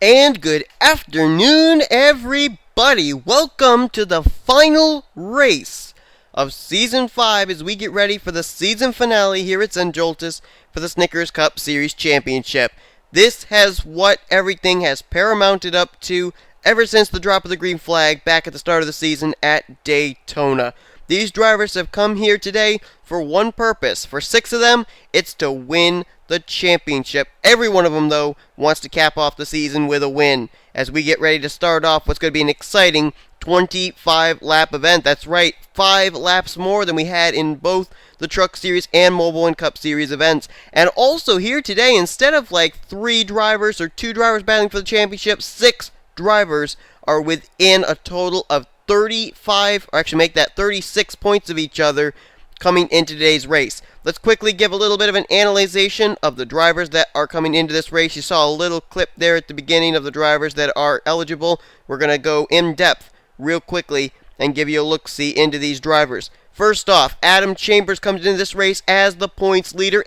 And good afternoon, everybody. Welcome to the final race of Season 5 as we get ready for the season finale here at Zen Joltis for the Snickers Cup Series Championship. This has what everything has paramounted up to ever since the drop of the green flag back at the start of the season at Daytona. These drivers have come here today for one purpose. For 6 of them, it's to win the championship. Every one of them, though, wants to cap off the season with a win as we get ready to start off what's going to be an exciting 25-lap event. That's right, 5 laps more than we had in both the Truck Series and Mobile One Cup Series events. And also here today, instead of like 3 drivers or 2 drivers battling for the championship, 6 drivers are within a total of 35, or actually make that 36 points of each other coming into today's race. Let's quickly give a little bit of an analyzation of the drivers that are coming into this race. You saw a little clip there at the beginning of the drivers that are eligible. We're going to go in depth real quickly and give you a look-see into these drivers. First off, Adam Chambers comes into this race as the points leader,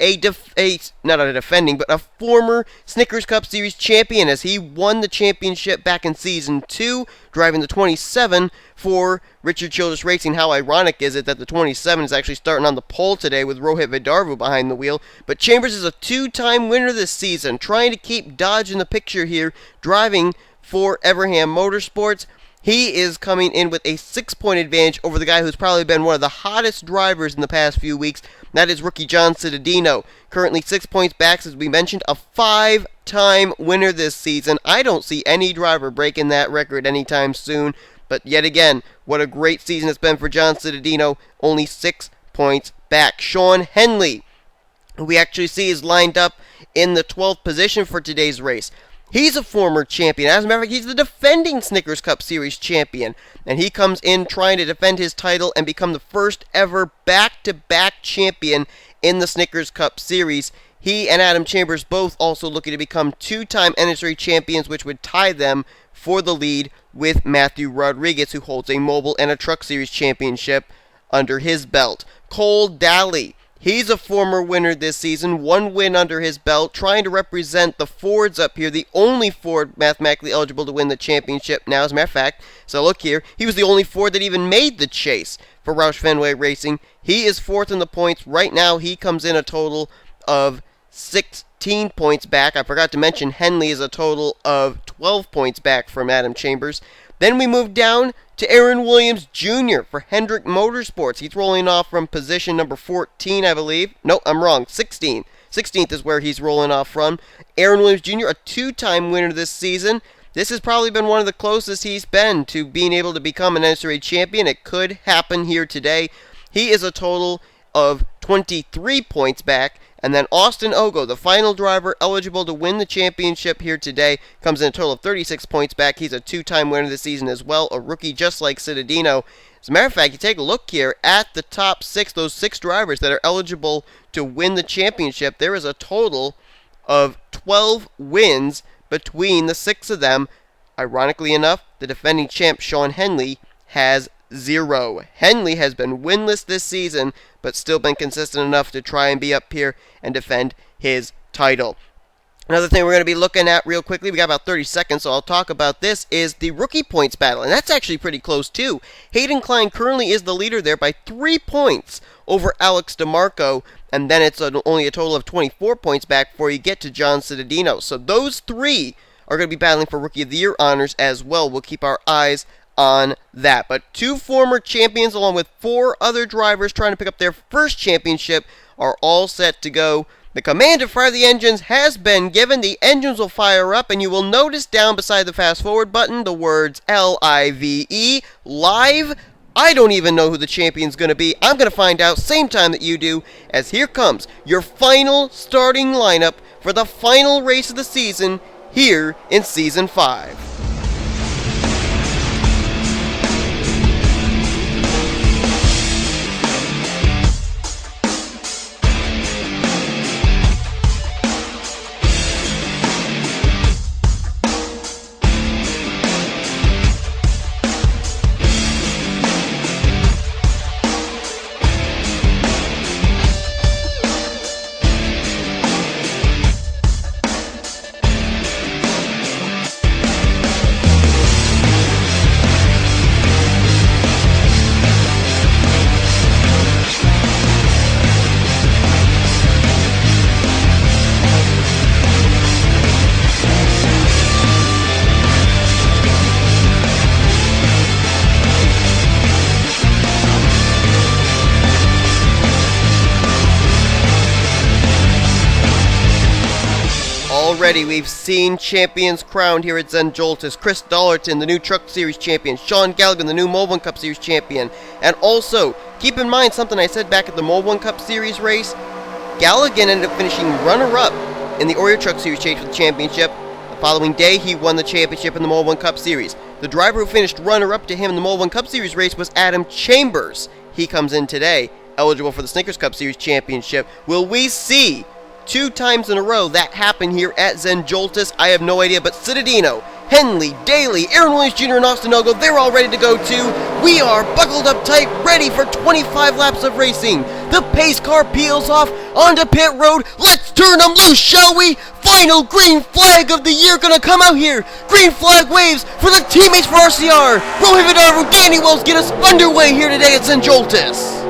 not a defending, but a former Snickers Cup Series champion as he won the championship back in Season 2, driving the 27 for Richard Childress Racing. How ironic is it that the 27 is actually starting on the pole today with Rohit Vidarvu behind the wheel. But Chambers is a 2-time winner this season, trying to keep Dodge in the picture here, driving for Everham Motorsports. He is coming in with a 6-point advantage over the guy who's probably been one of the hottest drivers in the past few weeks. That is rookie John Cittadino. Currently 6 points back, as we mentioned, a 5-time winner this season. I don't see any driver breaking that record anytime soon. But yet again, what a great season it's been for John Cittadino. Only 6 points back. Sean Henley, who we actually see is lined up in the 12th position for today's race. He's a former champion. As a matter of fact, he's the defending Snickers Cup Series champion. And he comes in trying to defend his title and become the first ever back-to-back champion in the Snickers Cup Series. He and Adam Chambers both also looking to become 2-time NNSCRA champions, which would tie them for the lead with Matthew Rodriguez, who holds a Mobile and a Truck Series championship under his belt. Cole Daly. He's a former winner this season, 1 win under his belt, trying to represent the Fords up here, the only Ford mathematically eligible to win the championship now, as a matter of fact. So look here, he was the only Ford that even made the chase for Roush Fenway Racing. He is 4th in the points. Right now, he comes in a total of 16 points back. I forgot to mention Henley is a total of 12 points back from Adam Chambers. Then we move down to Aaron Williams Jr. for Hendrick Motorsports. He's rolling off from position number 14, I believe. No, I'm wrong. 16. 16th is where he's rolling off from. Aaron Williams Jr., a 2-time winner this season. This has probably been one of the closest he's been to being able to become an NNSCRA champion. It could happen here today. He is a total of 23 points back. And then Austin Ogo, the final driver eligible to win the championship here today, comes in a total of 36 points back. He's a 2-time winner this season as well, a rookie just like Cittadino. As a matter of fact, you take a look here at the top 6, those 6 drivers that are eligible to win the championship. There is a total of 12 wins between the 6 of them. Ironically enough, the defending champ Sean Henley has 0. Henley has been winless this season, but still been consistent enough to try and be up here and defend his title. Another thing we're going to be looking at real quickly, we got about 30 seconds, so I'll talk about this, is the rookie points battle, and that's actually pretty close too. Hayden Klein currently is the leader there by 3 points over Alex DeMarco, and then it's only a total of 24 points back before you get to John Cittadino. So those 3 are going to be battling for Rookie of the Year honors as well. We'll keep our eyes on that. But 2 former champions along with 4 other drivers trying to pick up their first championship are all set to go. The command to fire the engines has been given. The engines will fire up, and you will notice down beside the fast forward button the words LIVE, live. I don't even know who the champion's going to be. I'm going to find out same time that you do, as here comes your final starting lineup for the final race of the season here in Season 5. already we've seen champions crowned here at Zen Joltis. Chris Dollerton, the new Truck Series champion. Sean Galligan, the new Mold 1 Cup Series champion. And also, keep in mind something I said back at the Mold 1 Cup Series race. Galligan ended up finishing runner-up in the Oreo Truck Series chase for the championship. The following day, he won the championship in the Mold 1 Cup Series. The driver who finished runner-up to him in the Mold 1 Cup Series race was Adam Chambers. He comes in today, eligible for the Snickers Cup Series championship. Will we see 2 times in a row that happen here at Zen Joltis? I have no idea, but Citadino, Henley, Daly, Aaron Williams Jr., and Austin Ogo, they're all ready to go too. We are buckled up tight, ready for 25 laps of racing. The pace car peels off onto pit road. Let's turn them loose, shall we? Final green flag of the year gonna come out here. Green flag waves for the teammates for RCR. Rohit Vidaru, Danny Wells get us underway here today at Zen Joltis.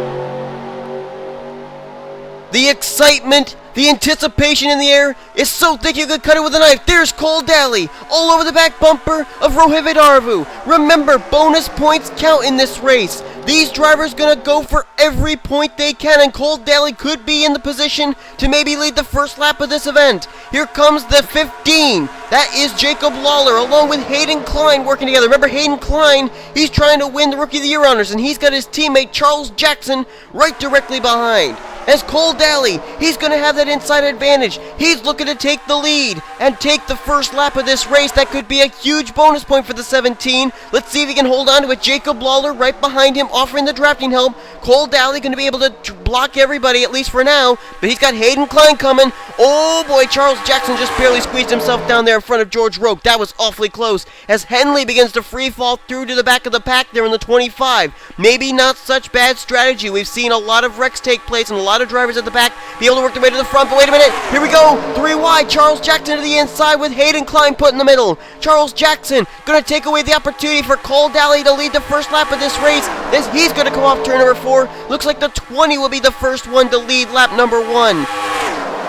The excitement, the anticipation in the air is so thick you could cut it with a knife. There's Cole Daly all over the back bumper of Rohit Vidaru. Remember, bonus points count in this race. These drivers gonna go for every point they can, and Cole Daly could be in the position to maybe lead the first lap of this event. Here comes the 15. That is Jacob Lawler along with Hayden Klein working together. Remember Hayden Klein, he's trying to win the Rookie of the Year honors, and he's got his teammate Charles Jackson right directly behind. As Cole Daly, he's going to have that inside advantage. He's looking to take the lead and take the first lap of this race. That could be a huge bonus point for the 17. Let's see if he can hold on to it. Jacob Lawler right behind him, offering the drafting help. Cole Daly going to be able to block everybody, at least for now. But he's got Hayden Klein coming. Oh boy, Charles Jackson just barely squeezed himself down there in front of George Roque. That was awfully close. As Henley begins to free fall through to the back of the pack there in the 25. Maybe not such bad strategy. We've seen a lot of wrecks take place and a lot of drivers at the back be able to work their way to the front, but wait a minute, here we go, 3 wide, Charles Jackson to the inside with Hayden Klein put in the middle. Charles Jackson going to take away the opportunity for Cole Daly to lead the first lap of this race. He's going to come off turn number 4. Looks like the 20 will be the first one to lead lap number 1.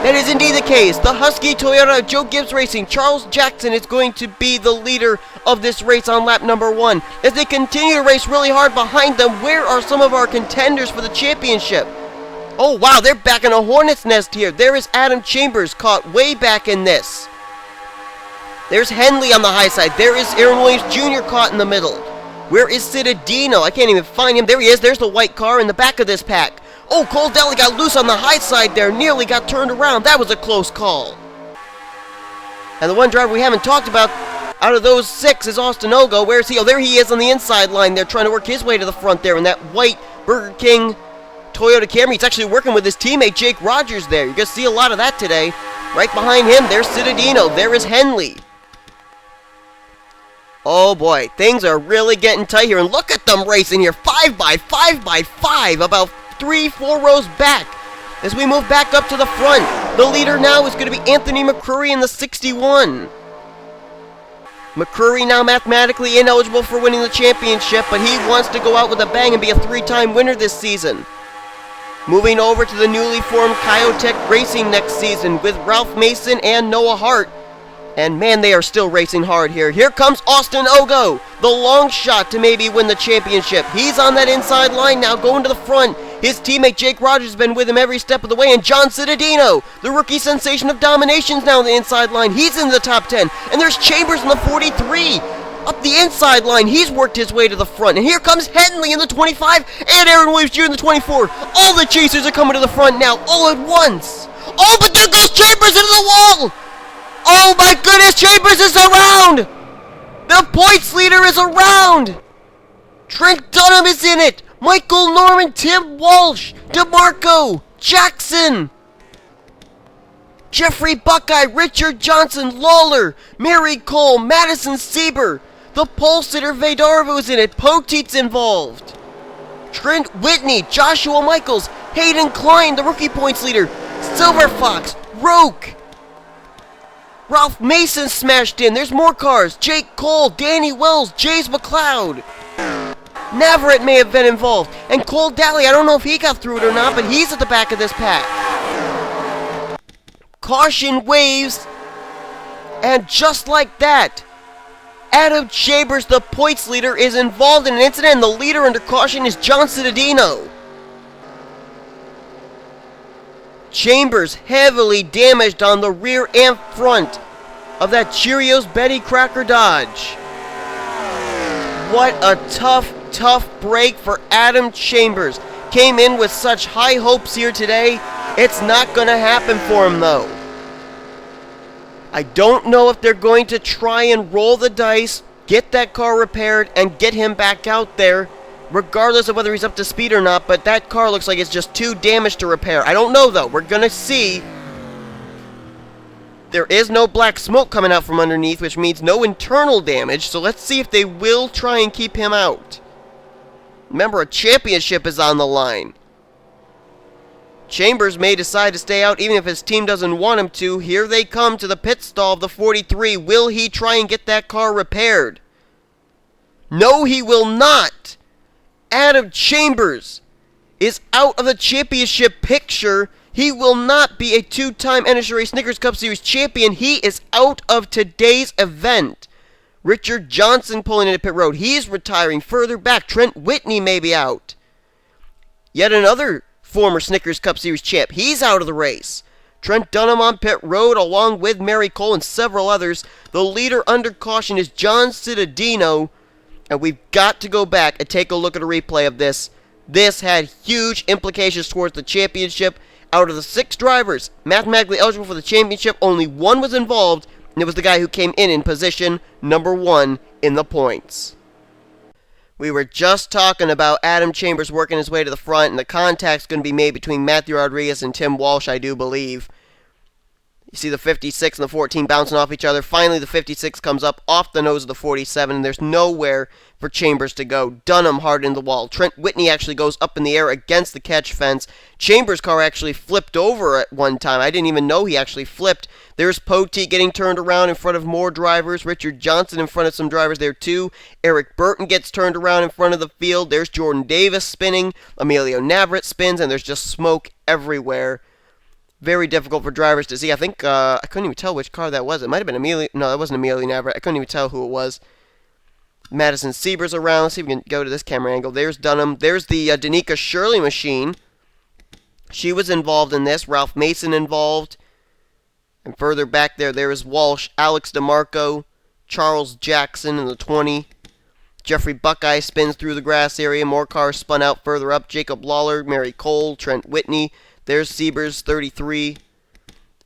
That is indeed the case. The Husky Toyota of Joe Gibbs Racing, Charles Jackson is going to be the leader of this race on lap number 1. As they continue to race really hard behind them, where are some of our contenders for the championship? Oh wow, they're back in a hornet's nest here. There is Adam Chambers caught way back in this. There's Henley on the high side. There is Aaron Williams Jr. caught in the middle. Where is Citadino? I can't even find him. There he is. There's the white car in the back of this pack. Oh, Cole Daly got loose on the high side there. Nearly got turned around. That was a close call. And the one driver we haven't talked about out of those 6 is Austin Ogo. Where is he? Oh, there he is on the inside line there, trying to work his way to the front there in that white Burger King Toyota Camry. He's actually working with his teammate Jake Rogers there. You're going to see a lot of that today. Right behind him, there's Citadino. There is Henley. Oh boy, things are really getting tight here. And look at them racing here. 5 by 5 by 5. About 3-4 rows back. As we move back up to the front, the leader now is going to be Anthony McCrory in the 61. McCrory now mathematically ineligible for winning the championship, but he wants to go out with a bang and be a 3-time winner this season. Moving over to the newly formed Kyotech Racing next season with Ralph Mason and Noah Hart. And man, they are still racing hard here. Here comes Austin Ogo, the long shot to maybe win the championship. He's on that inside line now, going to the front. His teammate Jake Rogers has been with him every step of the way. And John Citadino, the rookie sensation of dominations, now on the inside line. He's in the top 10. And there's Chambers in the 43. Up the inside line, he's worked his way to the front. And here comes Henley in the 25 and Aaron Williams Jr. in the 24. All the chasers are coming to the front now, all at once. Oh, but there goes Chambers into the wall. Oh my goodness, Chambers is around. The points leader is around. Trent Dunham is in it. Michael Norman, Tim Walsh, DeMarco, Jackson, Jeffrey Buckeye, Richard Johnson, Lawler, Mary Cole, Madison Sieber. The pole sitter Vidaru is in it. Poteet's involved. Trent Whitney, Joshua Michaels, Hayden Klein, the rookie points leader. Silver Fox, Roque. Ralph Mason smashed in. There's more cars. Jake Cole, Danny Wells, Jays McLeod. Navarrete may have been involved. And Cole Daly, I don't know if he got through it or not, but he's at the back of this pack. Caution waves. And just like that, Adam Chambers, the points leader, is involved in an incident, and the leader under caution is John Citadino. Chambers heavily damaged on the rear and front of that Cheerios Betty Cracker Dodge. What a tough break for Adam Chambers. Came in with such high hopes here today. It's not going to happen for him, though. I don't know if they're going to try and roll the dice, get that car repaired, and get him back out there, regardless of whether he's up to speed or not, but that car looks like it's just too damaged to repair. I don't know, though. We're going to see. There is no black smoke coming out from underneath, which means no internal damage, so let's see if they will try and keep him out. Remember, a championship is on the line. Chambers may decide to stay out even if his team doesn't want him to. Here they come to the pit stall of the 43. Will he try and get that car repaired? No, he will not. Adam Chambers is out of the championship picture. He will not be a two-time NNSCRA Snickers Cup Series champion. He is out of today's event. Richard Johnson pulling into pit road. He's retiring further back. Trent Whitney may be out. Yet another former Snickers Cup Series champ. He's out of the race. Trent Dunham on pit road along with Mary Cole and several others. The leader under caution is John Cittadino. And we've got to go back and take a look at a replay of this. This had huge implications towards the championship. Out of the 6 drivers mathematically eligible for the championship, only one was involved, and it was the guy who came in position number 1 in the points. We were just talking about Adam Chambers working his way to the front, and the contact's going to be made between Matthew Rodriguez and Tim Walsh, I do believe. You see the 56 and the 14 bouncing off each other. Finally, the 56 comes up off the nose of the 47, and there's nowhere for Chambers to go. Dunham hard in the wall. Trent Whitney actually goes up in the air against the catch fence. Chambers' car actually flipped over at one time. I didn't even know he actually flipped. There's Poteet getting turned around in front of more drivers. Richard Johnson in front of some drivers there too. Eric Burton gets turned around in front of the field. There's Jordan Davis spinning. Emilio Navarrete spins, and there's just smoke everywhere. Very difficult for drivers to see. I think, I couldn't even tell which car that was. It might have been Emilio. No, that wasn't Emilio Navarrete. I couldn't even tell who it was. Madison Sieber's around. Let's see if we can go to this camera angle. There's Dunham. There's the Danica Shirley machine. She was involved in this. Ralph Mason involved. And further back there is Walsh, Alex DeMarco, Charles Jackson in the 20. Jeffrey Buckeye spins through the grass area. More cars spun out further up. Jacob Lawler, Mary Cole, Trent Whitney. There's Siebers, 33.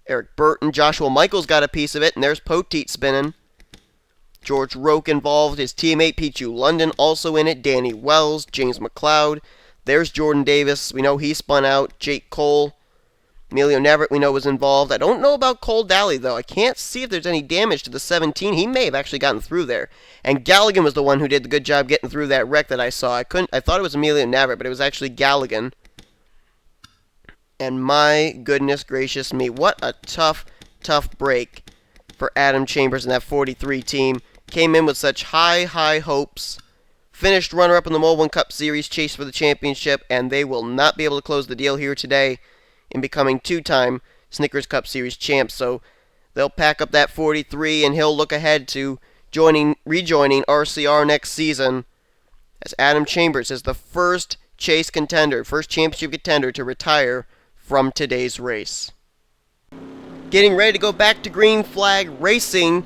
Eric Burton. Joshua Michaels got a piece of it. And there's Poteet spinning. George Roque involved. His teammate, Pichu London, also in it. Danny Wells. James McLeod. There's Jordan Davis. We know he spun out. Jake Cole. Emilio Navarrete, we know, was involved. I don't know about Cole Daly, though. I can't see if there's any damage to the 17. He may have actually gotten through there. And Galligan was the one who did the good job getting through that wreck that I saw. I thought it was Emilio Navarrete, but it was actually Galligan. And my goodness gracious me, what a tough break for Adam Chambers and that 43 team. Came in with such high hopes. Finished runner-up in the Mobil 1 Cup Series, chase for the championship, and they will not be able to close the deal here today in becoming two-time Snickers Cup Series champs. So they'll pack up that 43, and he'll look ahead to rejoining RCR next season, as Adam Chambers is the first chase contender, first championship contender to retire from today's race. Getting ready to go back to green flag racing,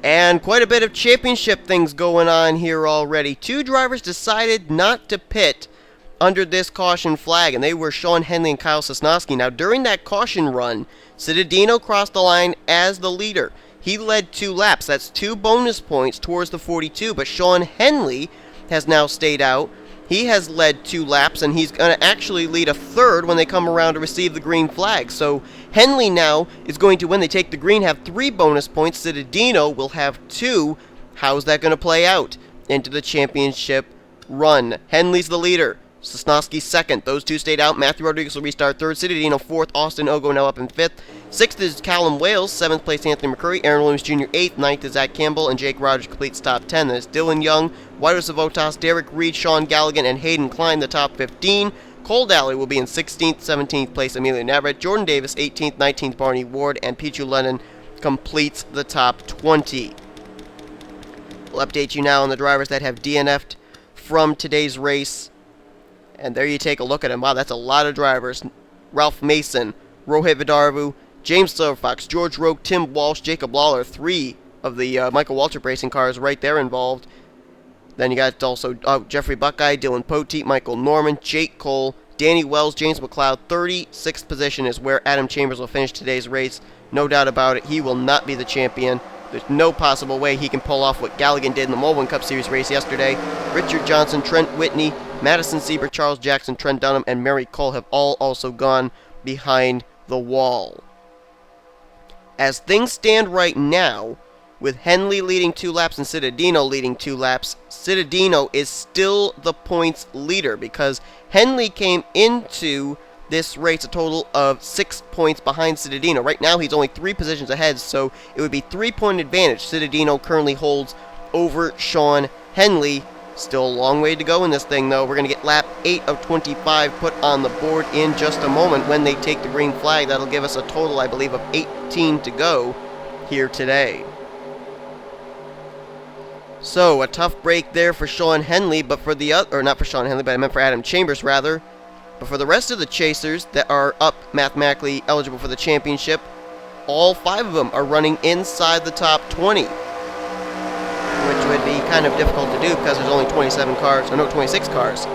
and quite a bit of championship things going on here already. 2 drivers decided not to pit under this caution flag, and they were Sean Henley and Kyle Sosnowski. Now, during that caution run, Cittadino crossed the line as the leader. He led 2 laps. That's 2 bonus points towards the 42, but Sean Henley has now stayed out. He has led 2 laps, and he's going to actually lead a third when they come around to receive the green flag. So Henley now is going to, when they take the green, have 3 bonus points. Cittadino will have 2. How's that going to play out into the championship run? Henley's the leader. Sosnowski's second. Those 2 stayed out. Matthew Rodriguez will restart third. Cittadino fourth. Austin Ogo now up in fifth. Sixth is Callum Wales. Seventh place Anthony McCurry. Aaron Williams Jr. eighth. Ninth is Zach Campbell. And Jake Rogers completes top 10. Then it's Dylan Young, Whiter Savotas, Derek Reed, Sean Galligan, and Hayden Klein, the top 15. Cole Daly will be in 16th, 17th place Emilio Navarrete. Jordan Davis 18th, 19th Barney Ward, and Pichu Lennon completes the top 20. We'll update you now on the drivers that have DNF'd from today's race. And there you take a look at them. Wow, that's a lot of drivers. Ralph Mason, Rohit Vidarvu, James Silverfox, George Roque, Tim Walsh, Jacob Lawler, 3 of the Michael Waltrip Racing cars right there involved. Then you got also Jeffrey Buckeye, Dylan Poteet, Michael Norman, Jake Cole, Danny Wells, James McLeod. 36th position is where Adam Chambers will finish today's race. No doubt about it, he will not be the champion. There's no possible way he can pull off what Galligan did in the Mullen Cup Series race yesterday. Richard Johnson, Trent Whitney, Madison Sieber, Charles Jackson, Trent Dunham, and Mary Cole have all also gone behind the wall. As things stand right now, with Henley leading 2 laps and Cittadino leading 2 laps, Cittadino is still the points leader because Henley came into this race a total of 6 points behind Cittadino. Right now he's only 3 positions ahead, so it would be 3-point advantage Cittadino currently holds over Sean Henley. Still a long way to go in this thing, though. We're going to get lap 8 of 25 put on the board in just a moment when they take the green flag. That'll give us a total, I believe, of 18 to go here today. So, a tough break there for Sean Henley, but for the other, or not for Sean Henley, but I meant for Adam Chambers, rather. But for the rest of the chasers that are up mathematically eligible for the championship, all 5 of them are running inside the top 20. Which would be kind of difficult to do because there's only 26 cars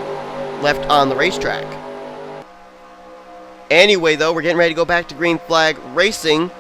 left on the racetrack. Anyway, though, we're getting ready to go back to green flag racing.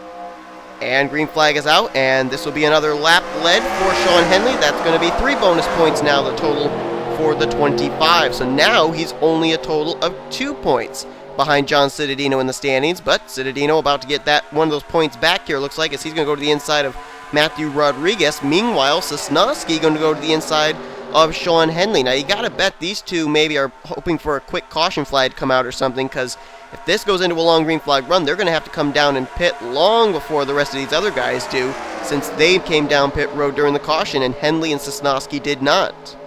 And green flag is out, and this will be another lap led for Sean Henley. That's going to be 3 bonus points now, the total for the 25. So now he's only a total of 2 points behind John Cittadino in the standings. But Cittadino about to get that one of those points back here, looks like, as he's going to go to the inside of Matthew Rodriguez. Meanwhile, Sosnowski going to go to the inside of Sean Henley. Now, you got to bet these two maybe are hoping for a quick caution flag to come out or something, because if this goes into a long green flag run, they're going to have to come down and pit long before the rest of these other guys do, since they came down pit road during the caution, and Henley and Sosnowski did not.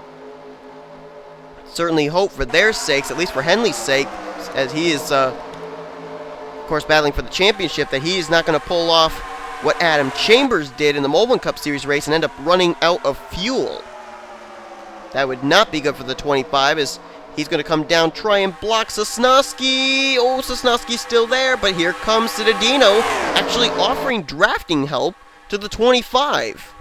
Certainly hope for their sakes, at least for Henley's sake, as he is, of course, battling for the championship, that he is not going to pull off what Adam Chambers did in the Mullen Cup Series race and end up running out of fuel. That would not be good for the 25, as he's going to come down, try and block Sosnowski. Oh, Sosnowski's still there, but here comes Cittadino, actually offering drafting help to the 25.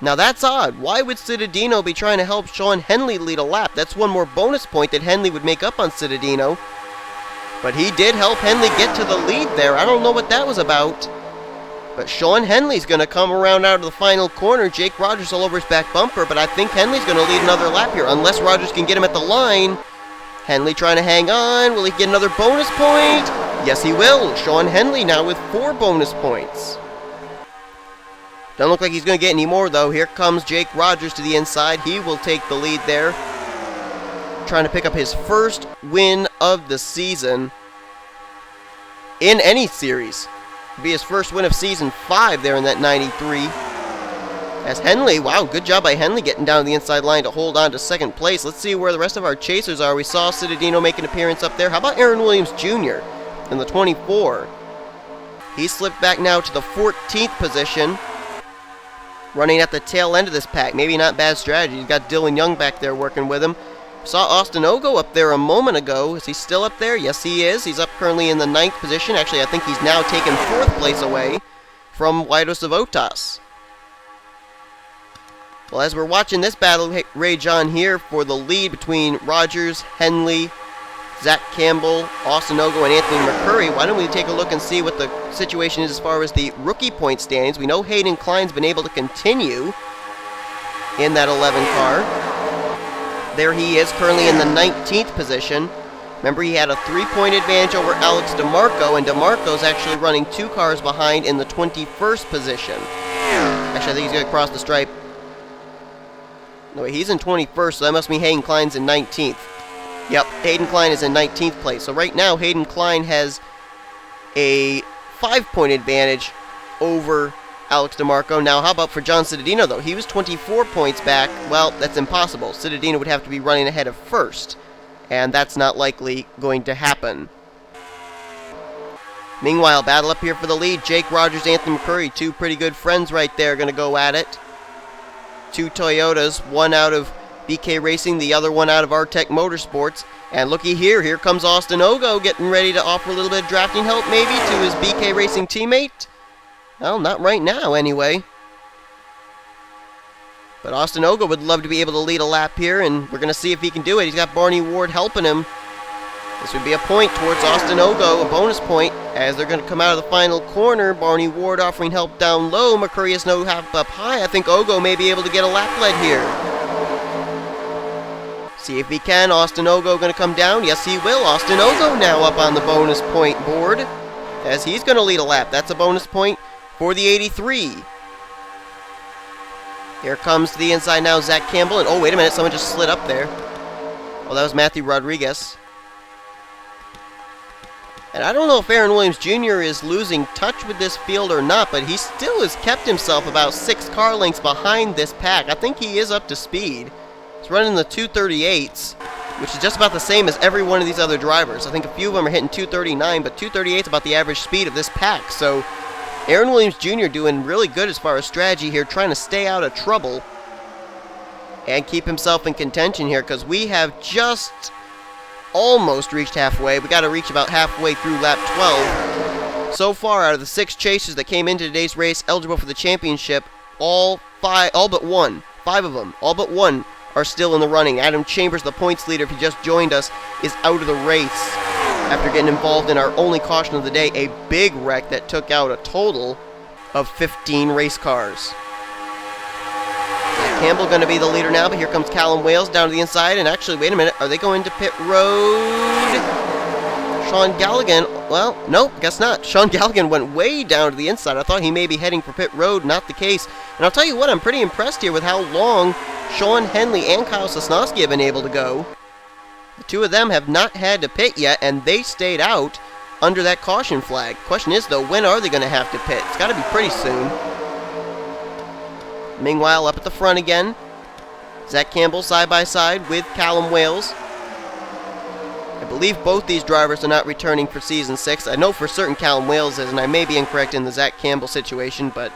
Now that's odd. Why would Cittadino be trying to help Sean Henley lead a lap? That's one more bonus point that Henley would make up on Cittadino. But he did help Henley get to the lead there. I don't know what that was about. But Sean Henley's going to come around out of the final corner. Jake Rogers all over his back bumper, but I think Henley's going to lead another lap here, unless Rogers can get him at the line. Henley trying to hang on. Will he get another bonus point? Yes, he will. Sean Henley now with 4 bonus points. Doesn't look like he's going to get any more, though. Here comes Jake Rogers to the inside. He will take the lead there, trying to pick up his first win of the season in any series. It'll be his first win of season 5 there in that 93. As Henley, wow, good job by Henley getting down to the inside line to hold on to second place. Let's see where the rest of our chasers are. We saw Cittadino make an appearance up there. How about Aaron Williams Jr. in the 24? He slipped back now to the 14th position, running at the tail end of this pack. Maybe not bad strategy. He's got Dylan Young back there working with him. Saw Austin Ogo up there a moment ago. Is he still up there? Yes, he is. He's up currently in the 9th position. Actually, I think he's now taken 4th place away from Waidos of Otas. Well, as we're watching this battle rage on here for the lead between Rogers, Henley, Zach Campbell, Austin Ogo, and Anthony McCurry, why don't we take a look and see what the situation is as far as the rookie point standings. We know Hayden Klein's been able to continue in that 11 car. There he is, currently in the 19th position. Remember, he had a 3-point advantage over Alex DeMarco, and DeMarco's actually running 2 cars behind in the 21st position. Actually, I think he's going to cross the stripe. No, wait, he's in 21st, so that must mean Hayden Klein's in 19th. Yep, Hayden Klein is in 19th place. So right now, Hayden Klein has a 5-point advantage over Alex DeMarco. Now, how about for John Cittadino, though? He was 24 points back. Well, that's impossible. Cittadino would have to be running ahead of first, and that's not likely going to happen. Meanwhile, battle up here for the lead. Jake Rogers, Anthony McCurry, 2 pretty good friends right there, going to go at it. 2 Toyotas, one out of BK Racing, the other one out of Artec Motorsports. And looky here, here comes Austin Ogo getting ready to offer a little bit of drafting help maybe to his BK Racing teammate. Well, not right now anyway. But Austin Ogo would love to be able to lead a lap here, and we're going to see if he can do it. He's got Barney Ward helping him. This would be a point towards Austin Ogo, a bonus point, as they're going to come out of the final corner. Barney Ward offering help down low. Mercurius no help up high. I think Ogo may be able to get a lap lead here. See if he can. Austin Ogo going to come down. Yes, he will. Austin Ogo now up on the bonus point board, as he's going to lead a lap. That's a bonus point for the 83. Here comes to the inside now, Zach Campbell. And oh, wait a minute, someone just slid up there. Oh, that was Matthew Rodriguez. And I don't know if Aaron Williams Jr. is losing touch with this field or not, but he still has kept himself about 6 car lengths behind this pack. I think he is up to speed. He's running the 238s, which is just about the same as every one of these other drivers. I think a few of them are hitting 239, but 238 is about the average speed of this pack. So Aaron Williams Jr. doing really good as far as strategy here, trying to stay out of trouble and keep himself in contention here, because we have just almost reached halfway. We got to reach about halfway through lap 12. So far, out of the 6 chasers that came into today's race eligible for the championship, all but one, 5 of them, all but one are still in the running. Adam Chambers, the points leader, if he just joined us, is out of the race after getting involved in our only caution of the day, a big wreck that took out a total of 15 race cars. Campbell going to be the leader now, but here comes Callum Wales down to the inside, and actually, wait a minute, are they going to pit road? Sean Galligan, well, no, guess not. Sean Galligan went way down to the inside. I thought he may be heading for pit road, not the case. And I'll tell you what, I'm pretty impressed here with how long Sean Henley and Kyle Sosnowski have been able to go. The two of them have not had to pit yet, and they stayed out under that caution flag. Question is, though, when are they going to have to pit? It's got to be pretty soon. Meanwhile, up at the front again, Zach Campbell side by side with Callum Wales. I believe both these drivers are not returning for Season 6. I know for certain Callum Wales is, and I may be incorrect in the Zach Campbell situation, but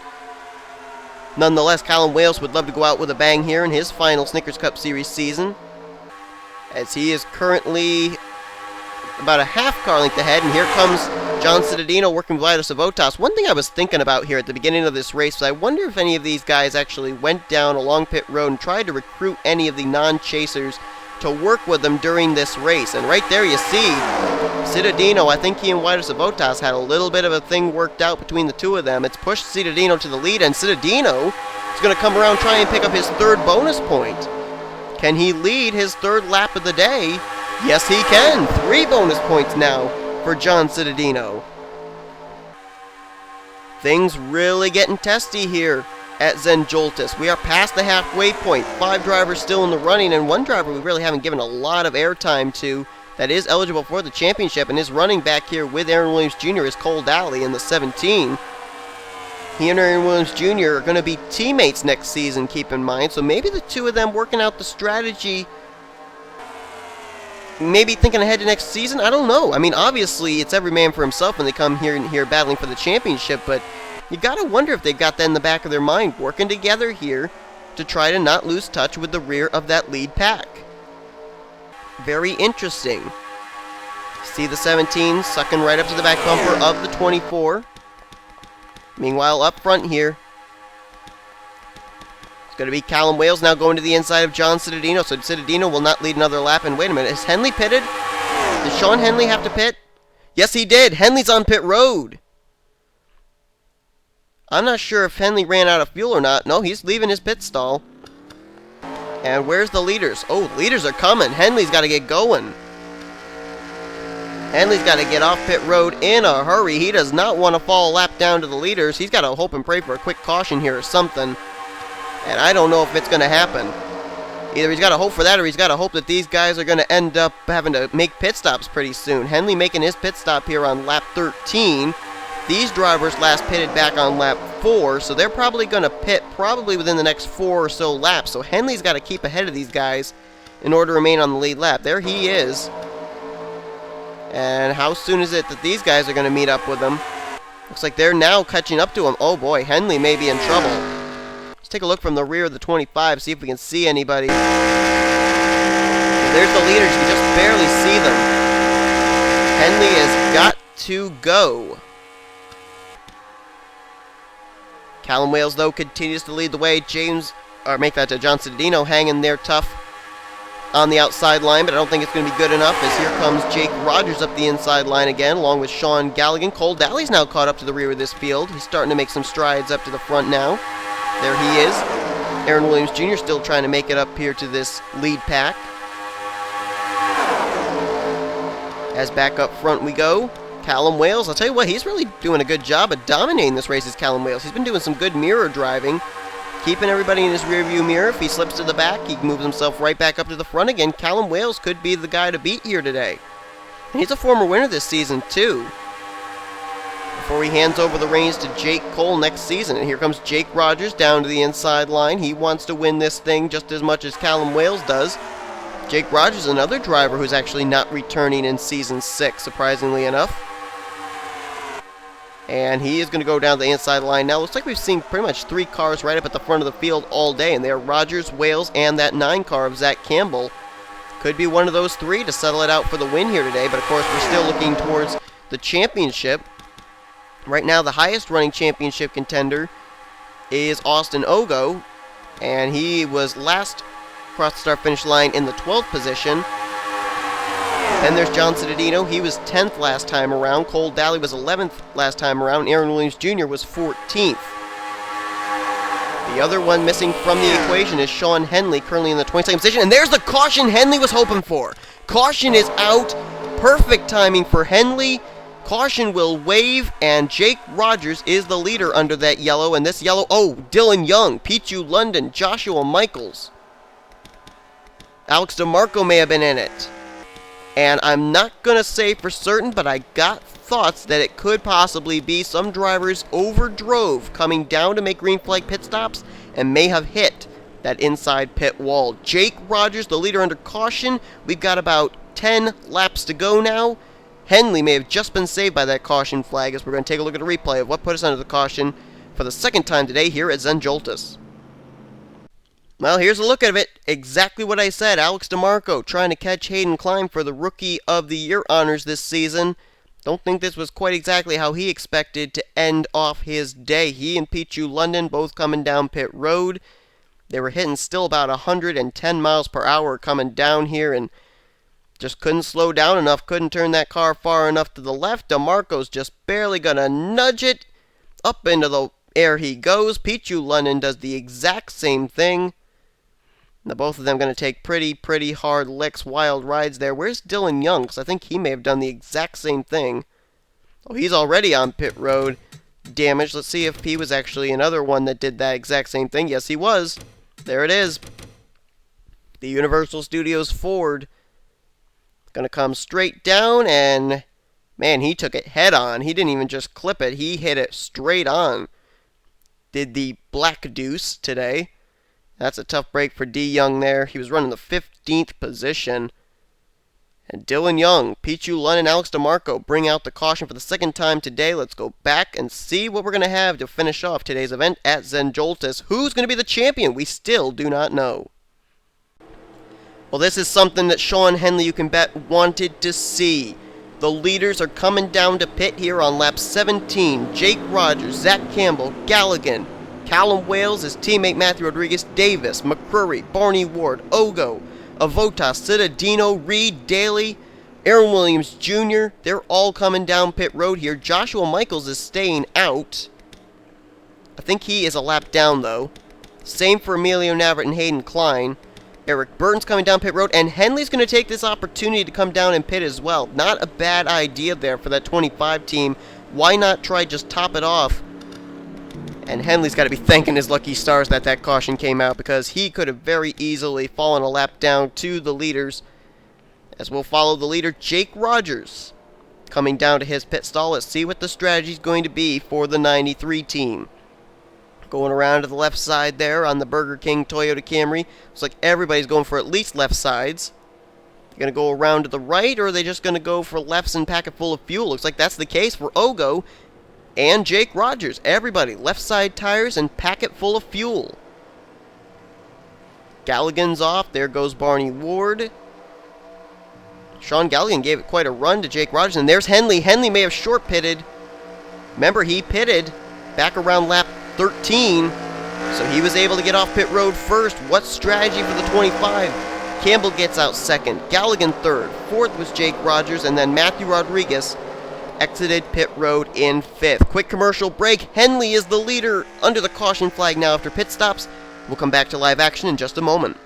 nonetheless, Callum Wales would love to go out with a bang here in his final Snickers Cup Series season, as he is currently about a half car length ahead, and here comes John Cittadino working with Vital Savotas. One thing I was thinking about here at the beginning of this race was I wonder if any of these guys actually went down along pit road and tried to recruit any of the non-chasers to work with them during this race. And right there you see Cittadino, I think he and Vital Savotas had a little bit of a thing worked out between the two of them. It's pushed Cittadino to the lead, and Cittadino is going to come around and try and pick up his 3rd bonus point. Can he lead his 3rd lap of the day? Yes, he can. 3 bonus points now for John Cittadino. Things really getting testy here at Zen Joltis. We are past the halfway point. 5 drivers still in the running, and 1 driver we really haven't given a lot of airtime to that is eligible for the championship, and is running back here with Aaron Williams Jr. is Cole Daly in the 17. He and Aaron Williams Jr. are going to be teammates next season, keep in mind. So maybe the two of them working out the strategy, maybe thinking ahead to next season. I don't know. I mean, obviously, it's every man for himself when they come here battling for the championship. But you got to wonder if they've got that in the back of their mind, working together here to try to not lose touch with the rear of that lead pack. Very interesting. See the 17 sucking right up to the back bumper of the 24. Meanwhile, up front here, it's going to be Callum Wales now going to the inside of John Cittadino. So Cittadino will not lead another lap. And wait a minute, is Henley pitted? Did Sean Henley have to pit? Yes, he did. Henley's on pit road. I'm not sure if Henley ran out of fuel or not. No, he's leaving his pit stall. And where's the leaders? Oh, leaders are coming. Henley's got to get going. Henley's got to get off pit road in a hurry. He does not want to fall a lap down to the leaders. He's got to hope and pray for a quick caution here or something. And I don't know if it's going to happen. Either he's got to hope for that, or he's got to hope that these guys are going to end up having to make pit stops pretty soon. Henley making his pit stop here on lap 13. These drivers last pitted back on lap 4, so they're probably going to pit probably within the next 4 or so laps. So Henley's got to keep ahead of these guys in order to remain on the lead lap. There he is. And how soon is it that these guys are going to meet up with him? Looks like they're now catching up to him. Oh boy, Henley may be in trouble. Let's take a look from the rear of the 25, see if we can see anybody. There's the leaders. You can just barely see them. Henley has got to go. Callum Wales, though, continues to lead the way. John Cittadino hanging there tough on the outside line, but I don't think it's going to be good enough, as here comes Jake Rogers up the inside line again, along with Sean Galligan. Cole Daly's now caught up to the rear of this field. He's starting to make some strides up to the front now. There he is. Aaron Williams Jr. still trying to make it up here to this lead pack. As back up front we go, Callum Wales. I'll tell you what, he's really doing a good job of dominating this race, is Callum Wales. He's been doing some good mirror driving, keeping everybody in his rearview mirror. If he slips to the back, he moves himself right back up to the front again. Callum Wales could be the guy to beat here today. And he's a former winner this season, too. Before he hands over the reins to Jake Cole next season. And here comes Jake Rogers down to the inside line. He wants to win this thing just as much as Callum Wales does. Jake Rogers, another driver who's actually not returning in Season 6, surprisingly enough. And he is going to go down the inside line now. Looks like we've seen pretty much 3 cars right up at the front of the field all day, and they're Rogers, Wales, and that 9 car of Zach Campbell. Could be one of those 3 to settle it out for the win here today, but of course we're still looking towards the championship. Right now the highest running championship contender is Austin Ogo, and he was last across the start-finish line in the 12th position. Then there's John Cittadino. He was 10th last time around. Cole Daly was 11th last time around. Aaron Williams Jr. was 14th. The other one missing from the equation is Sean Henley, currently in the 22nd position. And there's the caution Henley was hoping for. Caution is out. Perfect timing for Henley. Caution will wave, and Jake Rogers is the leader under that yellow. And this yellow, Dylan Young, Pichu London, Joshua Michaels. Alex DeMarco may have been in it. And I'm not going to say for certain, but I got thoughts that it could possibly be some drivers overdrove coming down to make green flag pit stops and may have hit that inside pit wall. Jake Rogers, the leader under caution. We've got about 10 laps to go now. Henley may have just been saved by that caution flag, as we're going to take a look at a replay of what put us under the caution for the second time today here at Zen Joltis. Well, here's a look at it. Exactly what I said. Alex DeMarco trying to catch Hayden Klein for the Rookie of the Year honors this season. Don't think this was quite exactly how he expected to end off his day. He and Pichu London both coming down pit road. They were hitting still about 110 miles per hour coming down here, and just couldn't slow down enough, couldn't turn that car far enough to the left. DeMarco's just barely going to nudge it. Up into the air he goes. Pichu London does the exact same thing. Now, both of them going to take pretty hard licks, wild rides there. Where's Dylan Young? Because I think he may have done the exact same thing. Oh, he's already on pit road. Damage. Let's see if he was actually another one that did that exact same thing. Yes, he was. There it is. The Universal Studios Ford. Going to come straight down, and man, he took it head on. He didn't even just clip it. He hit it straight on. Did the Black Deuce today. That's a tough break for D. Young there. He was running the 15th position. And Dylan Young, Pichu London, and Alex DeMarco bring out the caution for the second time today. Let's go back and see what we're going to have to finish off today's event at Zen Joltis. Who's going to be the champion? We still do not know. Well, this is something that Sean Henley, you can bet, wanted to see. The leaders are coming down to pit here on lap 17. Jake Rogers, Zach Campbell, Galligan, Callum Wales, his teammate Matthew Rodriguez, Davis, McCrory, Barney Ward, Ogo, Avotas, Cittadino, Reed, Daly, Aaron Williams Jr. They're all coming down pit road here. Joshua Michaels is staying out. I think he is a lap down, though. Same for Emilio Navarrete and Hayden Klein. Eric Burton's coming down pit road, and Henley's going to take this opportunity to come down and pit as well. Not a bad idea there for that 25 team. Why not try just top it off? And Henley's got to be thanking his lucky stars that that caution came out, because he could have very easily fallen a lap down to the leaders. As we'll follow the leader, Jake Rogers, coming down to his pit stall. Let's see what the strategy is going to be for the 93 team. Going around to the left side there on the Burger King Toyota Camry. Looks like everybody's going for at least left sides. Going to go around to the right, or are they just going to go for lefts and pack it full of fuel? Looks like that's the case for Ogo and Jake Rogers. Everybody, left side tires and pack it full of fuel. Galligan's off. There goes Barney Ward. Sean Galligan gave it quite a run to Jake Rogers, and there's Henley. Henley may have short pitted. Remember, he pitted back around lap 13, so he was able to get off pit road first. What strategy for the 25? Campbell gets out second, Galligan third, fourth was Jake Rogers, and then Matthew Rodriguez exited pit road in fifth. Quick commercial break. Henley is the leader under the caution flag now after pit stops. We'll come back to live action in just a moment.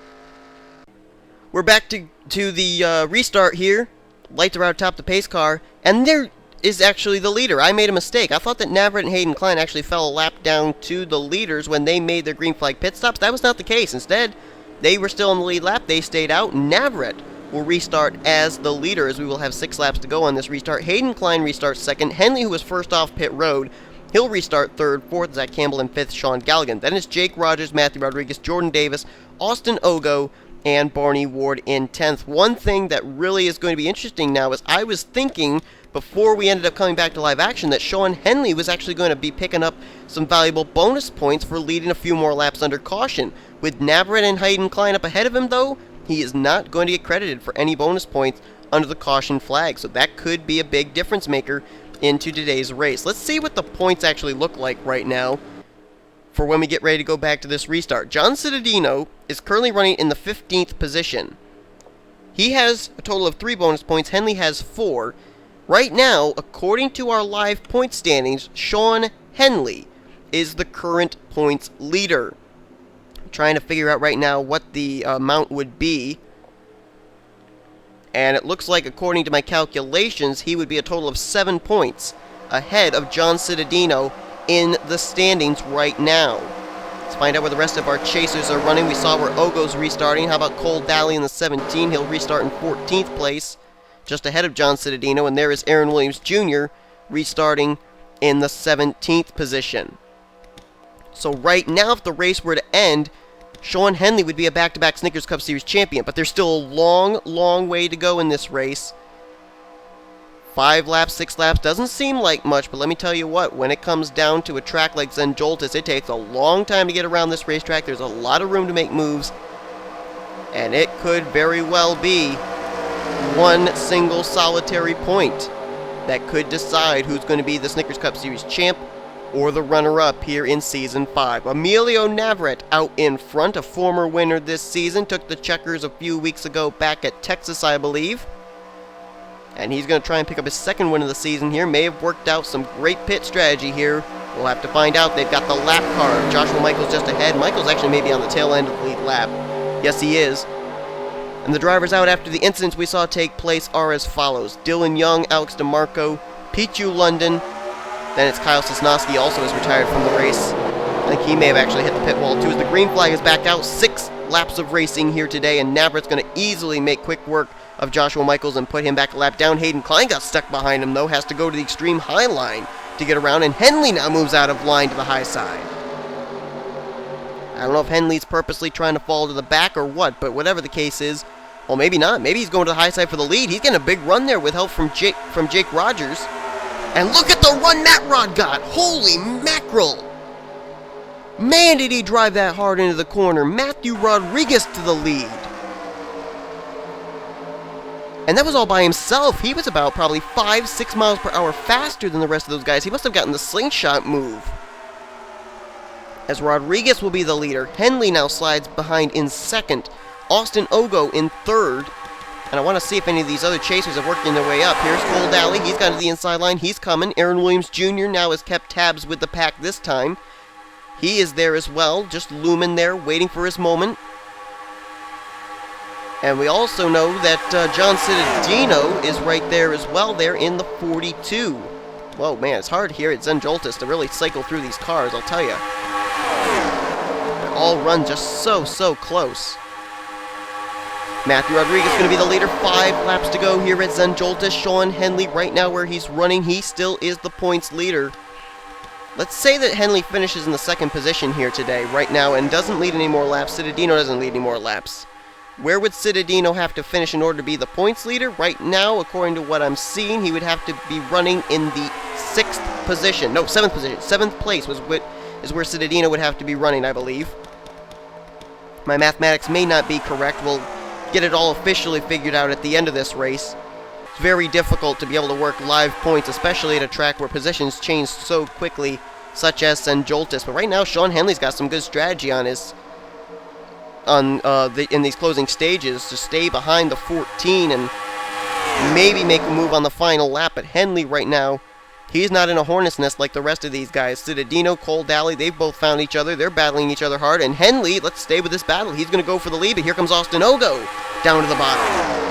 We're back to the restart here. Lights are out atop the pace car, and there is actually the leader. I made a mistake. I thought that Navarrete and Hayden Klein actually fell a lap down to the leaders when they made their green flag pit stops. That was not the case. Instead, they were still in the lead lap. They stayed out. Navarrete will restart as the leader, as we will have 6 laps to go on this restart. Hayden Klein restarts second. Henley, who was first off pit road, he'll restart third. Fourth, Zach Campbell, and fifth, Sean Galligan. Then it's Jake Rogers, Matthew Rodriguez, Jordan Davis, Austin Ogo, and Barney Ward in 10th. One thing that really is going to be interesting now is I was thinking before we ended up coming back to live action that Sean Henley was actually going to be picking up some valuable bonus points for leading a few more laps under caution. With Navarrete and Hayden Klein up ahead of him, though, he is not going to get credited for any bonus points under the caution flag, so that could be a big difference maker into today's race. Let's see what the points actually look like right now for when we get ready to go back to this restart. John Cittadino is currently running in the 15th position. He has a total of 3 bonus points. Henley has 4. Right now, according to our live point standings, Sean Henley is the current points leader. I'm trying to figure out right now what the amount would be. And it looks like, according to my calculations, he would be a total of 7 points ahead of John Cittadino in the standings right now. Let's find out where the rest of our chasers are running. We saw where Ogo's restarting. How about Cole Daly in the 17? He'll restart in 14th place, just ahead of John Cittadino. And there is Aaron Williams Jr. restarting in the 17th position. So right now, if the race were to end, Sean Henley would be a back-to-back Snickers Cup Series champion, but there's still a long, long way to go in this race. 5 laps, 6 laps, doesn't seem like much, but let me tell you what, when it comes down to a track like Zen Joltis, it takes a long time to get around this racetrack. There's a lot of room to make moves, and it could very well be one single solitary point that could decide who's going to be the Snickers Cup Series champ or the runner-up here in Season 5. Emilio Navarrete out in front, a former winner this season, took the checkers a few weeks ago back at Texas, I believe. And he's going to try and pick up his second win of the season here. May have worked out some great pit strategy here. We'll have to find out. They've got the lap car. Joshua Michaels just ahead. Michaels actually may be on the tail end of the lead lap. Yes, he is. And the drivers out after the incidents we saw take place are as follows. Dylan Young, Alex DeMarco, Pichu London. Then it's Kyle Sosnowski, also is retired from the race. I think he may have actually hit the pit wall too, as the green flag is back out. 6 laps of racing here today, and Navarrete's going to easily make quick work of Joshua Michaels and put him back a lap down. Hayden Klein got stuck behind him, though, has to go to the extreme high line to get around, and Henley now moves out of line to the high side. I don't know if Henley's purposely trying to fall to the back or what, but whatever the case is, well, maybe not. Maybe he's going to the high side for the lead. He's getting a big run there with help from Jake Rogers. And look at the run Matt Rod got! Holy mackerel! Man, did he drive that hard into the corner. Matthew Rodriguez to the lead. And that was all by himself. He was about probably 5-6 miles per hour faster than the rest of those guys. He must have gotten the slingshot move. As Rodriguez will be the leader, Henley now slides behind in second. Austin Ogo in third. And I want to see if any of these other chasers have worked their way up. Here's Cole Daly. He's got to the inside line. He's coming. Aaron Williams Jr. now has kept tabs with the pack this time. He is there as well, just looming there, waiting for his moment. And we also know that John Cittadino is right there as well, there in the 42. Whoa, man, it's hard here at Zen Joltis to really cycle through these cars, I'll tell you. They all run just so close. Matthew Rodriguez going to be the leader. 5 laps to go here at Zen Joltis. Sean Henley right now where he's running, he still is the points leader. Let's say that Henley finishes in the second position here today, right now, and doesn't lead any more laps. Cittadino doesn't lead any more laps. Where would Cittadino have to finish in order to be the points leader? Right now, according to what I'm seeing, he would have to be running in the 6th position. No, 7th position. 7th place is where Cittadino would have to be running, I believe. My mathematics may not be correct. We'll get it all officially figured out at the end of this race. It's very difficult to be able to work live points, especially at a track where positions change so quickly, such as Zen Joltis. But right now, Sean Henley's got some good strategy on his in these closing stages to stay behind the 14 and maybe make a move on the final lap. But Henley right now, he's not in a hornet's nest like the rest of these guys. Citadino, Cole Daly, they've both found each other. They're battling each other hard. And Henley, let's stay with this battle. He's going to go for the lead, but here comes Austin Ogo down to the bottom.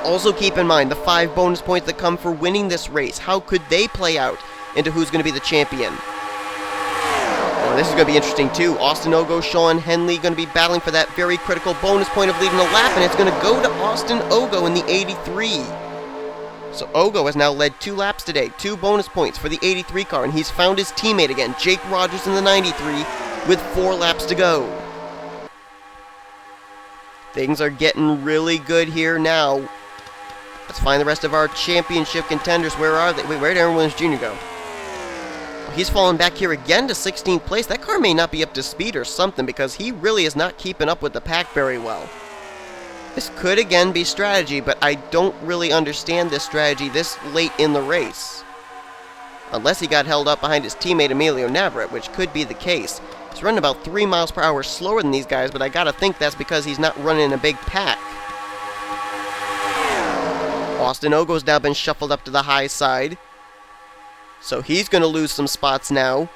Also keep in mind the 5 bonus points that come for winning this race. How could they play out into who's going to be the champion? Well, this is going to be interesting too. Austin Ogo, Sean Henley going to be battling for that very critical bonus point of leading a lap, and it's going to go to Austin Ogo in the 83. So Ogo has now led 2 laps today, 2 bonus points for the 83 car, and he's found his teammate again, Jake Rogers in the 93, with 4 laps to go. Things are getting really good here now. Let's find the rest of our championship contenders. Where are they? Wait, where did Aaron Williams Jr. go? He's fallen back here again to 16th place. That car may not be up to speed or something because he really is not keeping up with the pack very well. This could again be strategy, but I don't really understand this strategy this late in the race. Unless he got held up behind his teammate Emilio Navarrete, which could be the case. He's running about 3 miles per hour slower than these guys, but I gotta think that's because he's not running in a big pack. Austin Ogo's now been shuffled up to the high side. So he's going to lose some spots now.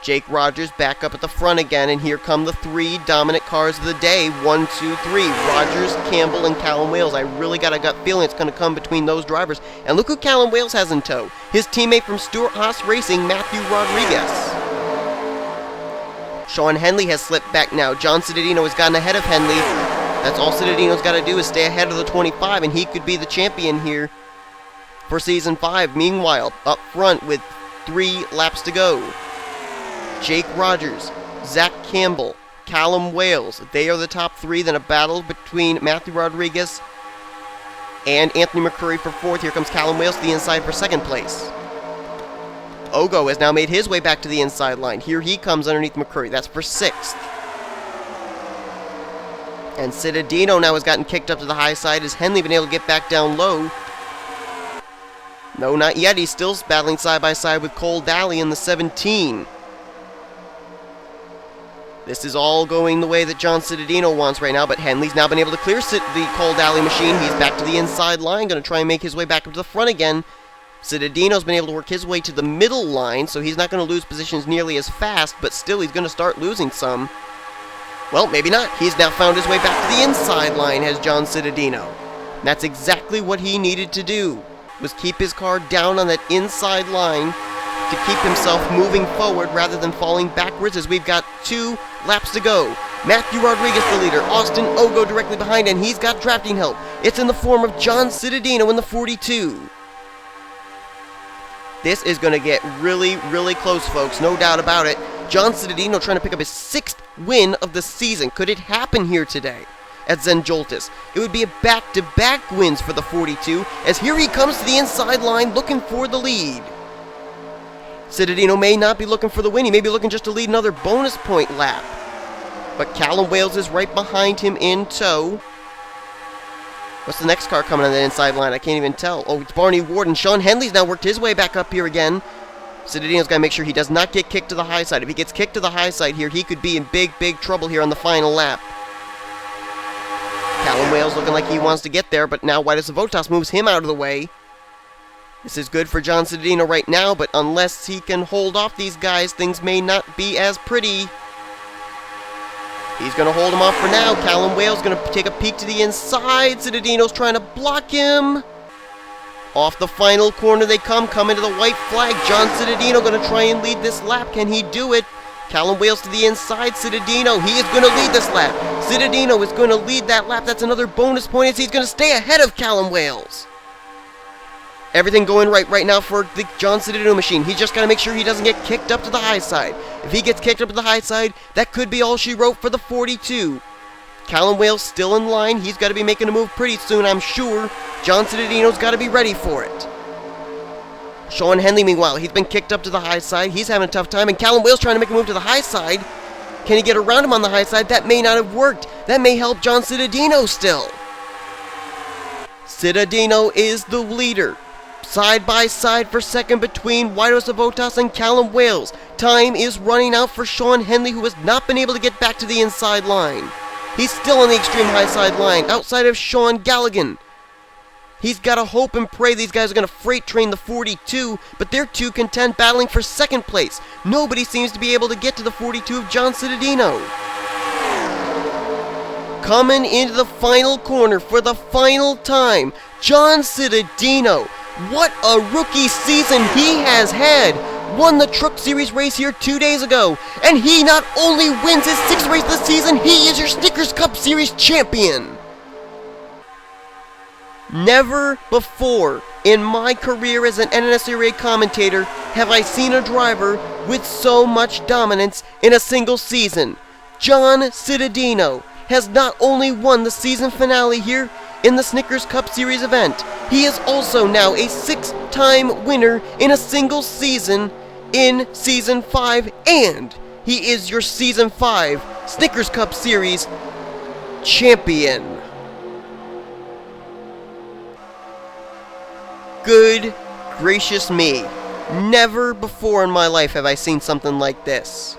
Jake Rogers back up at the front again, and here come the 3 dominant cars of the day. 1, 2, 3. Rogers, Campbell, and Callum Wales. I really got a gut feeling it's going to come between those drivers. And look who Callum Wales has in tow. His teammate from Stewart Haas Racing, Matthew Rodriguez. Sean Henley has slipped back now. John Citadino has gotten ahead of Henley. That's all Citadino's got to do is stay ahead of the 25, and he could be the champion here for Season 5. Meanwhile, up front with 3 laps to go, Jake Rogers, Zach Campbell, Callum Wales. They are the top 3. Then a battle between Matthew Rodriguez and Anthony McCurry for 4th. Here comes Callum Wales to the inside for 2nd place. Ogo has now made his way back to the inside line. Here he comes underneath McCurry. That's for 6th. And Citadino now has gotten kicked up to the high side. Has Henley been able to get back down low? No, not yet. He's still battling side by side with Cole Daly in the 17. This is all going the way that John Citadino wants right now, but Henley's now been able to clear the Cole Daly machine. He's back to the inside line, going to try and make his way back up to the front again. Citadino's been able to work his way to the middle line, so he's not going to lose positions nearly as fast, but still he's going to start losing some. Well, maybe not. He's now found his way back to the inside line, has John Citadino. That's exactly what he needed to do, was keep his car down on that inside line to keep himself moving forward rather than falling backwards, as we've got 2 laps to go. Matthew Rodriguez the leader, Austin Ogo directly behind, and he's got drafting help. It's in the form of John Citadino in the 42. This is going to get really, really close, folks, no doubt about it. John Citadino trying to pick up his 6th win of the season. Could it happen here today at Zen Joltis? It would be a back-to-back wins for the 42, as here he comes to the inside line looking for the lead. Citadino may not be looking for the win. He may be looking just to lead another bonus point lap. But Callum Wales is right behind him in tow. What's the next car coming on the inside line? I can't even tell. Oh, it's Barney Ward, and Sean Henley's now worked his way back up here again. Citadino's got to make sure he does not get kicked to the high side. If he gets kicked to the high side here, he could be in big, big trouble here on the final lap. Callum Wales looking like he wants to get there, but now Whitus Votas moves him out of the way. This is good for John Citadino right now, but unless he can hold off these guys, things may not be as pretty. He's going to hold him off for now. Callum Wales going to take a peek to the inside. Citadino's trying to block him. Off the final corner they come into the white flag. John Citadino going to try and lead this lap. Can he do it? Callum Wales to the inside. Citadino, he is going to lead this lap. Citadino is going to lead that lap. That's another bonus point as he's going to stay ahead of Callum Wales. Everything going right now for the John Citadino machine. He just got to make sure he doesn't get kicked up to the high side. If he gets kicked up to the high side, that could be all she wrote for the 42. Callum Wales still in line. He's got to be making a move pretty soon, I'm sure. John Citadino's got to be ready for it. Sean Henley, meanwhile, he's been kicked up to the high side. He's having a tough time, and Callum Wales trying to make a move to the high side. Can he get around him on the high side? That may not have worked. That may help John Citadino still. Citadino is the leader. Side by side for second between Whitehouse Joltis and Callum Wales. Time is running out for Sean Henley, who has not been able to get back to the inside line. He's still on the extreme high side line, outside of Sean Galligan. He's got to hope and pray these guys are going to freight train the 42, but they're too content battling for second place. Nobody seems to be able to get to the 42 of John Citadino. Coming into the final corner for the final time, John Citadino. What a rookie season he has had! Won the Truck Series race here 2 days ago, and he not only wins his 6th race this season, he is your Snickers Cup Series champion! Never before in my career as an NNSCRA commentator have I seen a driver with so much dominance in a single season. John Citadino has not only won the season finale here in the Snickers Cup Series event, he is also now a 6-time winner in a single season in Season 5, and he is your Season 5 Snickers Cup Series champion. Good gracious me. Never before in my life have I seen something like this.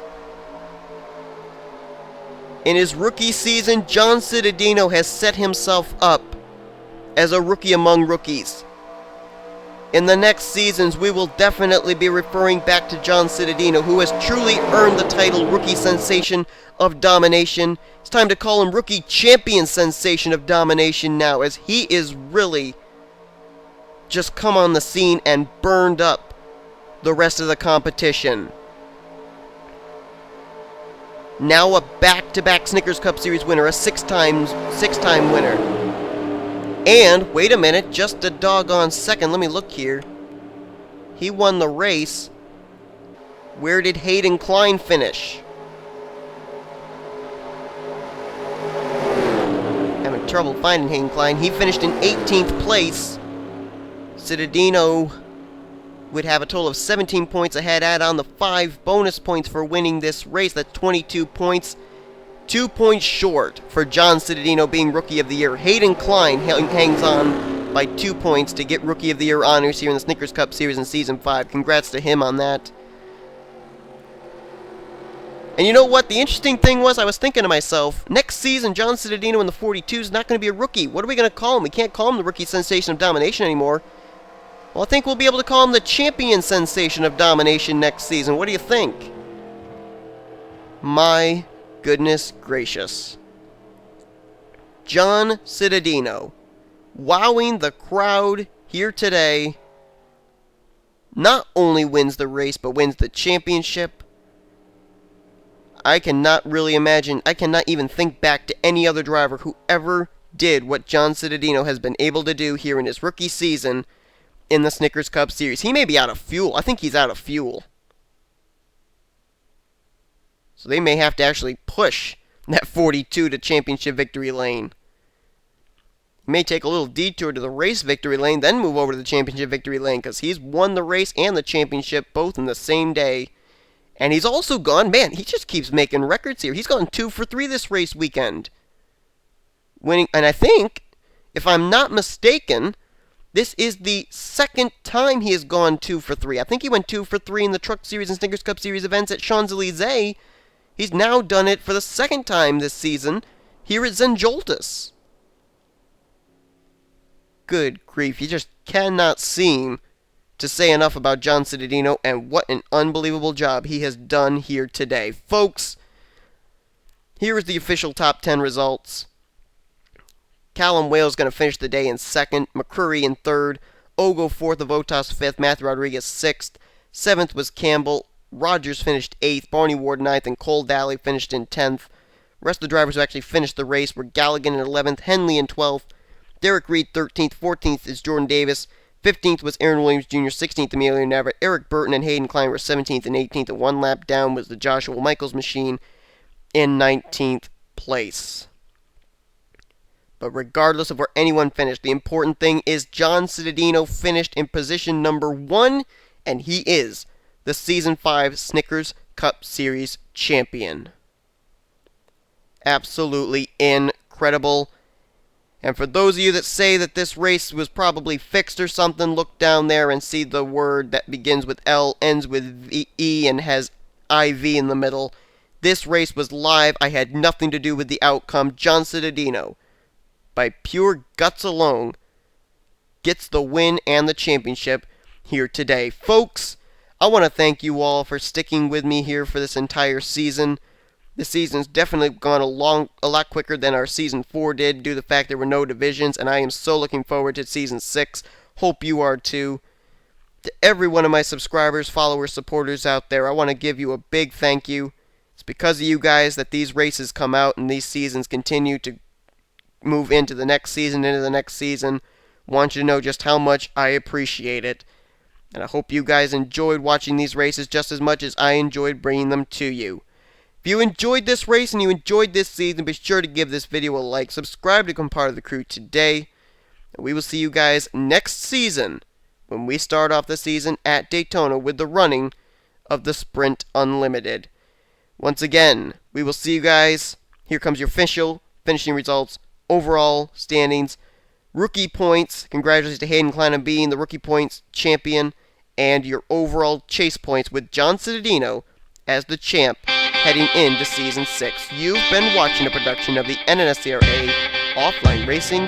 In his rookie season, John Citadino has set himself up as a rookie among rookies. In the next seasons, we will definitely be referring back to John Citadino, who has truly earned the title Rookie Sensation of Domination. It's time to call him Rookie Champion Sensation of Domination now, as he is really just come on the scene and burned up the rest of the competition. Now a back-to-back Snickers Cup Series winner, a six-time winner. And, wait a minute, just a doggone second, let me look here. He won the race. Where did Hayden Klein finish? Having trouble finding Hayden Klein. He finished in 18th place. Citadino would have a total of 17 points ahead. Add on the 5 bonus points for winning this race. That's 22 points. 2 points short for John Citadino being Rookie of the Year. Hayden Klein hangs on by 2 points to get Rookie of the Year honors here in the Snickers Cup Series in Season 5. Congrats to him on that. And you know what? The interesting thing was, I was thinking to myself, next season, John Citadino in the 42 is not going to be a rookie. What are we going to call him? We can't call him the Rookie Sensation of Domination anymore. Well, I think we'll be able to call him the Champion Sensation of Domination next season. What do you think? My goodness gracious. John Citadino, wowing the crowd here today, not only wins the race, but wins the championship. I cannot really imagine, I cannot even think back to any other driver who ever did what John Citadino has been able to do here in his rookie season in the Snickers Cup Series. He may be out of fuel. I think he's out of fuel. So they may have to actually push that 42 to championship victory lane. He may take a little detour to the race victory lane, then move over to the championship victory lane, because he's won the race and the championship both in the same day. And he's also gone, man, he just keeps making records here. He's gone 2 for 3 this race weekend. Winning, and I think, if I'm not mistaken, this is the second time he has gone 2 for 3. I think he went 2 for 3 in the Truck Series and Snickers Cup Series events at Champs-Élysées. He's now done it for the second time this season here at Zen Joltis. Good grief, you just cannot seem to say enough about John Citadino, and what an unbelievable job he has done here today. Folks, here is the official top 10 results. Callum Wales going to finish the day in 2nd, McCurry in 3rd, Ogo 4th, Avotas 5th, Matthew Rodriguez 6th, 7th was Campbell, Rogers finished 8th, Barney Ward 9th, and Cole Daly finished in 10th. The rest of the drivers who actually finished the race were Galligan in 11th, Henley in 12th, Derek Reed 13th, 14th is Jordan Davis, 15th was Aaron Williams Jr., 16th Emilio Navarrete, Eric Burton and Hayden Klein were 17th and 18th, and 1 lap down was the Joshua Michaels machine in 19th place. But regardless of where anyone finished, the important thing is John Citadino finished in position number 1, and he is the Season 5 Snickers Cup Series champion. Absolutely incredible. And for those of you that say that this race was probably fixed or something, look down there and see the word that begins with L, ends with E, and has IV in the middle. This race was live. I had nothing to do with the outcome. John Cittadino, by pure guts alone, gets the win and the championship here today. Folks, I want to thank you all for sticking with me here for this entire season. This season's definitely gone a lot quicker than our Season 4 did due to the fact there were no divisions, and I am so looking forward to Season 6. Hope you are too. To every one of my subscribers, followers, supporters out there, I want to give you a big thank you. It's because of you guys that these races come out and these seasons continue to move into the next season. Want you to know just how much I appreciate it. And I hope you guys enjoyed watching these races just as much as I enjoyed bringing them to you. If you enjoyed this race and you enjoyed this season, be sure to give this video a like, subscribe to become part of the crew today, and we will see you guys next season when we start off the season at Daytona with the running of the Sprint Unlimited. Once again, we will see you guys. Here comes your official finishing results, overall standings, rookie points. Congratulations to Hayden Klein on being the rookie points champion, and your overall chase points with John Cittadino as the champ heading into Season 6. You've been watching a production of the NNSCRA Offline Racing